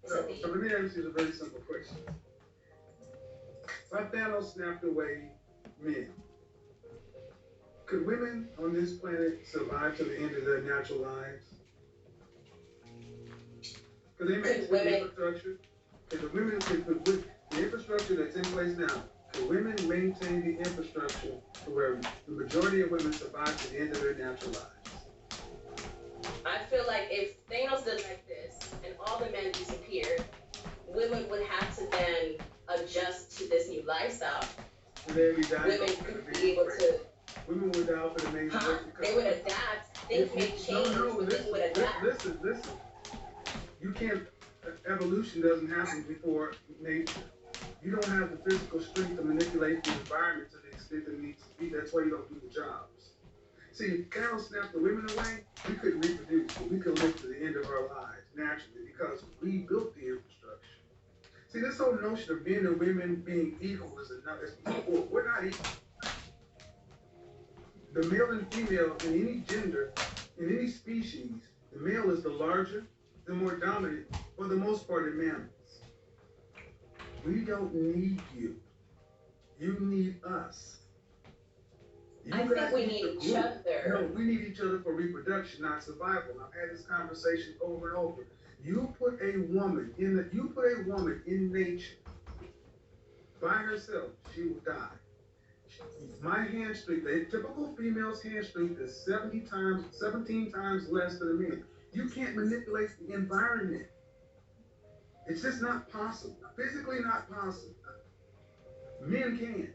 So let me ask you a very simple question. If Thanos snapped away men, could women on this planet survive to the end of their natural lives? Could they Could maintain the women? infrastructure? Could the infrastructure that's in place now, could women maintain the infrastructure to where the majority of women survive to the end of their natural lives? I feel like if Thanos did like this and all the men disappeared, women would have to then adjust to this new lifestyle. And then we die Women for the could be amazing able grace. to, Women would die for the amazing huh? grace They would adapt. Things may change, no, but they would adapt. listen. You can't. Evolution doesn't happen before nature. You don't have the physical strength to manipulate the environment to the extent that it needs to be. That's why you don't do the jobs. See, if Carol snapped the women away, we couldn't reproduce, but we could live to the end of our lives naturally because we built the infrastructure. See, this whole notion of men and women being equal is another. We're not equal. The male and female in any gender, in any species, the male is the larger, the more dominant, for the most part in mammals. We don't need you. You need us. I think we need each other. No, we need each other for reproduction, not survival. And I've had this conversation over and over. You put a woman in nature by herself, she will die. My hand strength, the typical female's hand strength is 17 times less than a man. You can't manipulate the environment. It's just not possible. Physically not possible. Men can.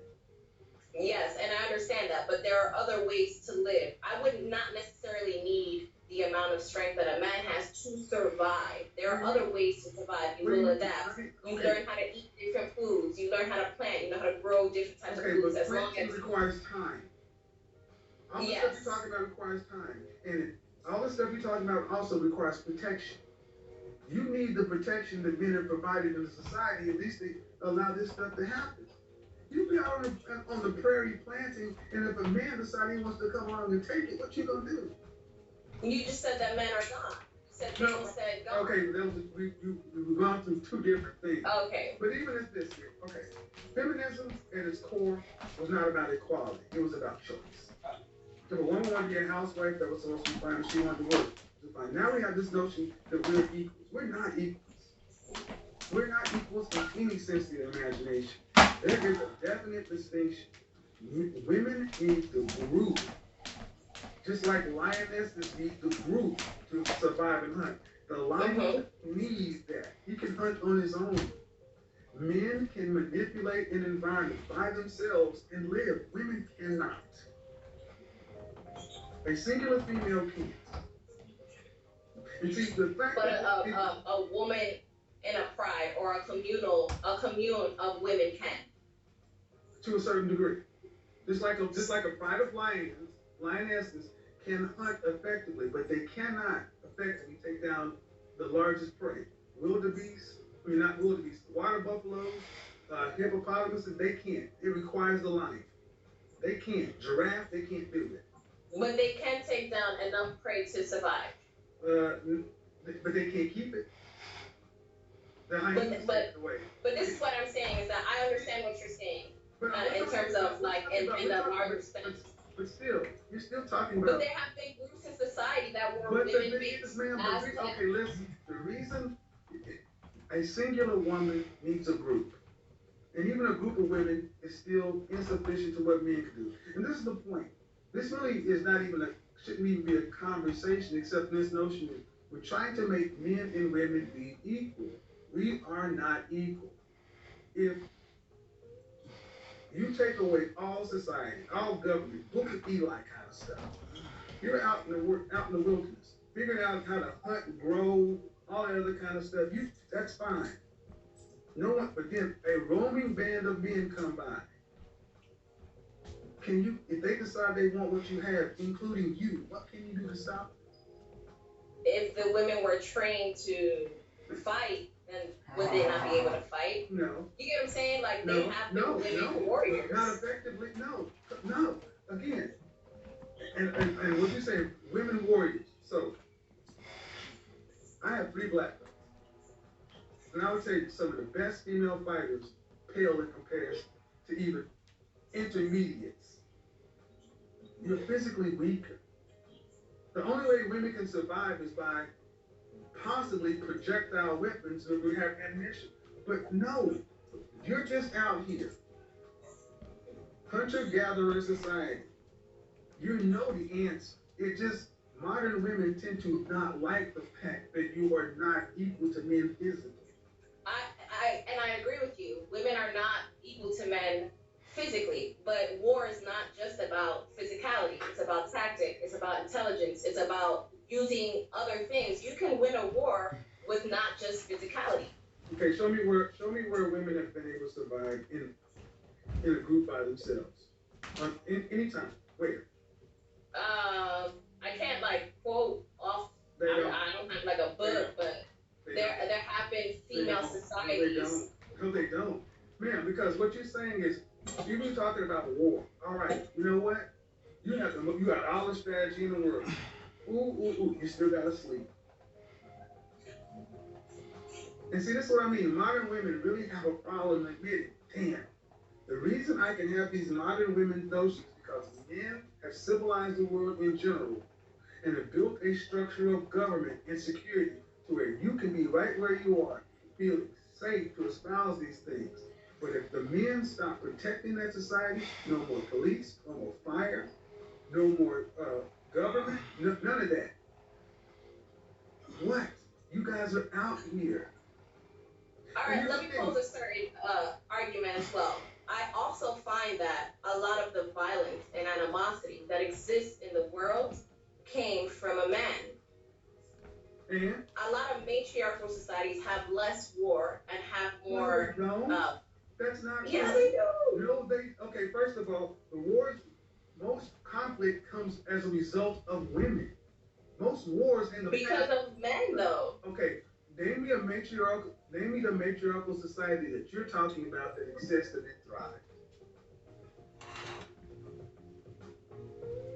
Yes, and I understand that, but there are other ways to live. I would not necessarily need the amount of strength that a man has to survive. There are other ways to survive. You will adapt. You learn how to eat different foods. You learn how to plant. You know how to grow different types of foods as long as requires time. All the stuff you're talking about requires time. And all the stuff you're talking about also requires protection. You need the protection that men have provided in the society. At least they allow this stuff to happen. You be out on the prairie planting, and if a man decides he wants to come along and take it, what you gonna do? You just said that men are gone. You said people said gone. Okay, but we've gone through two different things. Okay. But even if this here, okay, feminism at its core was not about equality. It was about choice. If a woman wanted to be a housewife, that was supposed to be fine. If she wanted to work, it was fine. Now we have this notion that we're equals. We're not equals. We're not equals in any sense of the imagination. There is a definite distinction. Women need the group. Just like lionesses need the group to survive and hunt. The lion needs that. He can hunt on his own. Men can manipulate an environment by themselves and live. Women cannot. A singular female can't. And see, the fact but a woman in a pride or a commune of women can. To a certain degree. Just like a pride of lionesses can hunt effectively, but they cannot effectively take down the largest prey. Not wildebeest, water buffaloes, hippopotamuses, they can't. It requires the lion. They can't. Giraffe, they can't do it. But they can take down enough prey to survive. But they can't keep it. But this is what I'm saying is that I understand what you're saying in terms of like in the larger sense. But still, you're still talking about. But there have been groups in society that were women based. Okay, listen. The reason a singular woman needs a group, and even a group of women is still insufficient to what men can do. And this is the point. This really is not even shouldn't even be a conversation, except this notion that we're trying to make men and women be equal. We are not equal. If you take away all society, all government, Book of Eli kind of stuff. You're out in the wilderness, figuring out how to hunt and grow, all that other kind of stuff. That's fine. No one, but then a roaming band of men come by. If they decide they want what you have, including you, what can you do to stop it? If the women were trained to fight, then would they not be able to fight? No. You get what I'm saying? Like they have been women warriors. Not effectively. No. Again, and what you say, women warriors. So I have 3 black belts. And I would say some of the best female fighters pale in comparison to even intermediates. You're physically weaker. The only way women can survive is by possibly projectile weapons if we have ammunition. But no, you're just out here. Hunter-gatherer society. You know the answer. It just, modern women tend to not like the fact that you are not equal to men physically. I agree with you. Women are not equal to men physically, but war is not just about physicality. It's about tactic. It's about intelligence. It's about using other things. You can win a war with not just physicality. Okay, show me where women have been able to survive in a group by themselves. Anytime. Where? I can't like quote off. I don't have like a book, but there have been female societies. No, they don't. Man, because what you're saying is, you've been talking about war. All right, you know what? You got all the strategy in the world. Ooh, you still gotta sleep. And see, this is what I mean. Modern women really have a problem admitting, damn, the reason I can have these modern women notions because men have civilized the world in general and have built a structure of government and security to where you can be right where you are, feeling safe to espouse these things. But if the men stop protecting that society, no more police, no more fire, no more government, none of that. What? You guys are out here. All right, let me pose a certain argument as well. I also find that a lot of the violence and animosity that exists in the world came from a man. And a lot of matriarchal societies have less war and have more. No, that's not yeah, true. they do. No, okay, first of all, the wars, most conflict comes as a result of women. Most wars in the because past, of men, though. Okay, name me the matriarchal society that you're talking about that exists and it thrives.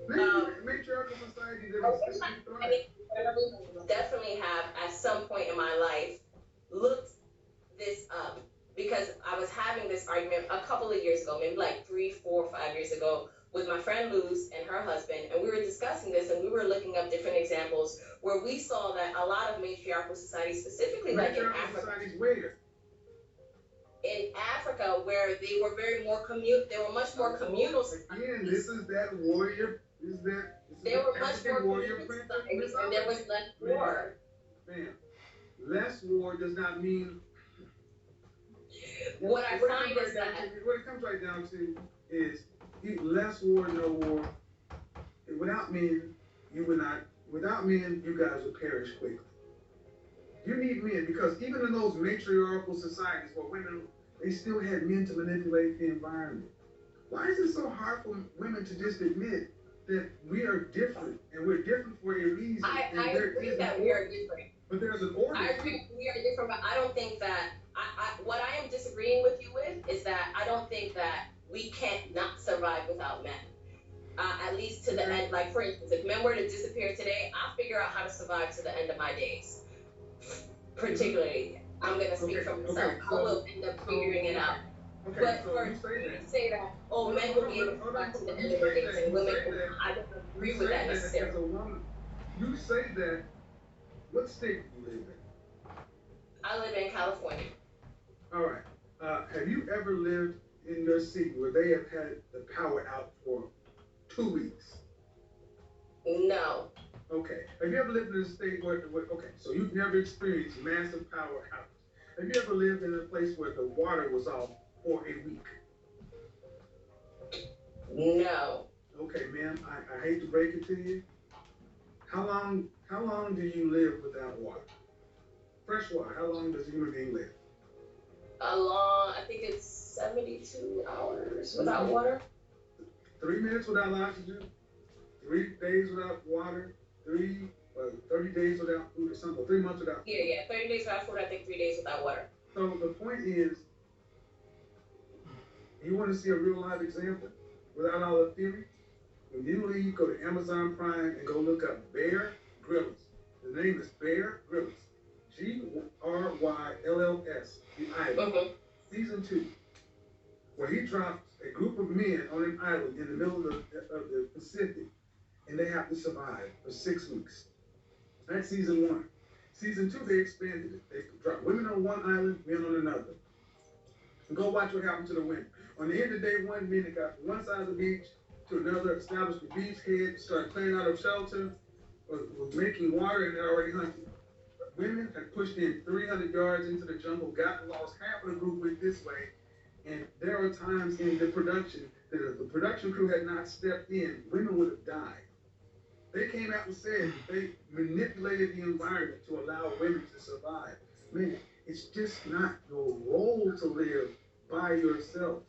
Name me a matriarchal society that exists and it thrives. Definitely have at some point in my life looked this up because I was having this argument a couple of years ago, maybe like 3, 4, 5 years ago, with my friend Luz and her husband, and we were discussing this, and we were looking up different examples where we saw that a lot of matriarchal societies, specifically like in Africa, where they were they were much more communal. Again, this is that warrior. There were much more communal societies, and there was less war. Man, less war does not mean. What I find is that what it comes right down to is less war, no war. Without men, you guys will perish quickly. You need men because even in those matriarchal societies where women, they still had men to manipulate the environment. Why is it so hard for women to just admit that we are different and we're different for a reason? I agree that we are different. But there's an order. I agree we are different, but I don't think that what I am disagreeing with you with is that I don't think that we can't not survive without men. At least to the end. Like, for instance, if men were to disappear today, I'll figure out how to survive to the end of my days. Particularly, I'm going to speak for myself. I will end up figuring it out. But for you to say that, oh, men will be able to survive to the end of their days and women, I don't agree with that necessarily. You say that. What state do you live in? I live in California. All right. Have you ever lived in your city where they have had the power out for 2 weeks? No. Okay. Have you ever lived in a state where okay, so you've never experienced massive power outages. Have you ever lived in a place where the water was off for a week? No. Okay, ma'am, I hate to break it to you. How long do you live without water? Fresh water, how long does a human being live? I think it's 72 hours without water. 3 minutes without oxygen, 3 days without water, 30 days without food or something, 3 months without food. Yeah, 30 days without food, I think 3 days without water. So the point is, you want to see a real live example without all the theory? When you leave, go to Amazon Prime and go look up Bear Grylls. The name is Bear Grylls. Grylls. Mhm. Season 2, where he drops a group of men on an island in the middle of the Pacific, and they have to survive for 6 weeks. That's season 1. Season 2, they expanded it. They dropped women on one island, men on another. And go watch what happened to the women. On the end of day 1, men got from one side of the beach to another, established the beachhead, started clearing out of shelter, was making water, and they're already hunting. Women had pushed in 300 yards into the jungle, got lost. Half of the group went this way. And there are times in the production that if the production crew had not stepped in, women would have died. They came out and said they manipulated the environment to allow women to survive. Man, it's just not your role to live by yourself.